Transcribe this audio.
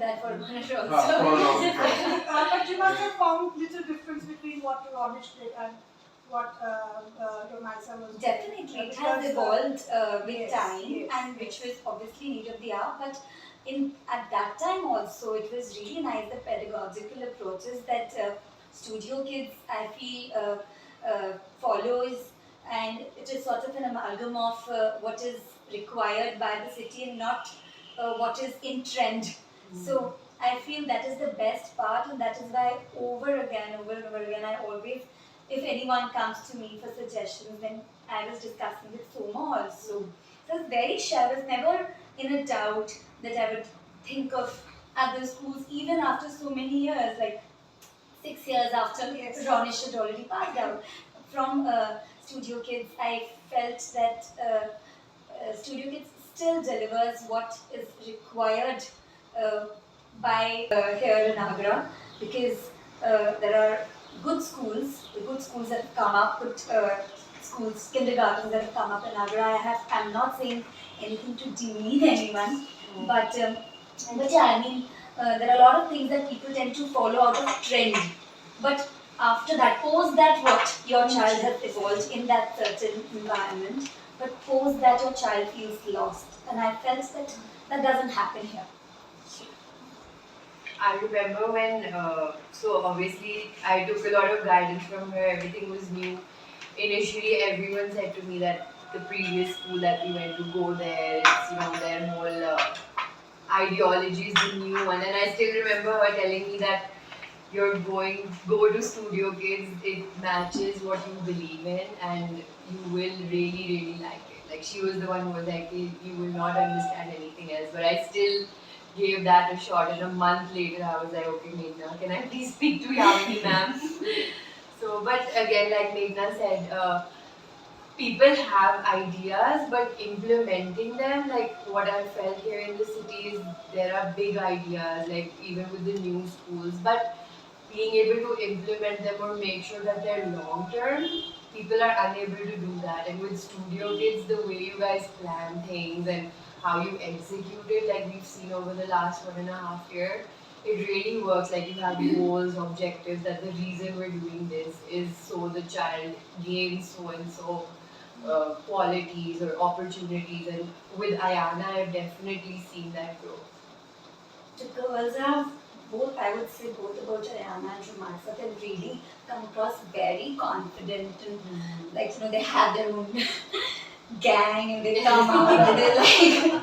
that for Ronesh also. But you must have found little difference between what Ronesh did and what Romansa was doing. Definitely, it has evolved with time, and which was obviously need of the hour. But at that time also, it was really nice the pedagogical approaches that Studio Kids I feel follows, and it is sort of an amalgam of what is required by the city and not what is in trend. So I feel that is the best part, and that is why over and over again, I always, if anyone comes to me for suggestions, then I was discussing with Soma also. So I was very sure, I was never in a doubt that I would think of other schools, even after so many years, like 6 years after Ronesh had already passed out. From Studio Kids, I felt that Studio Kids still delivers what is required uh, by here in Agra, because there are the good schools that have come up, good schools, kindergartens that have come up in Agra. I'm not saying anything to demean anyone, but yeah, I mean, there are a lot of things that people tend to follow out of trend. But after that, post that what your child has evolved in that certain environment, but post that your child feels lost. And I felt that that doesn't happen here. I remember when, so obviously I took a lot of guidance from her, everything was new. Initially, everyone said to me that the previous school that we went to go there, it's, their whole ideology is the new one. And I still remember her telling me that go to Studio Kids, it matches what you believe in and you will really, really like it. Like she was the one who was like, you will not understand anything else. But I still gave that a shot, and a month later I was like, okay Meghna, can I please speak to Yamini ma'am? So, but again, like Meghna said, people have ideas, but implementing them, like what I felt here in the city is there are big ideas, like even with the new schools, but being able to implement them or make sure that they're long term, people are unable to do that. And with Studio Kids, the way you guys plan things and how you execute it, like we've seen over the last 1.5 years, it really works. Like you have goals, objectives, that the reason we're doing this is so the child gains so and so qualities or opportunities. And with Ayana, I've definitely seen that growth. The girls have both, I would say both about Ayana and Romansa, they've really come across very confident and like, they have their own gang and they come out and they're like,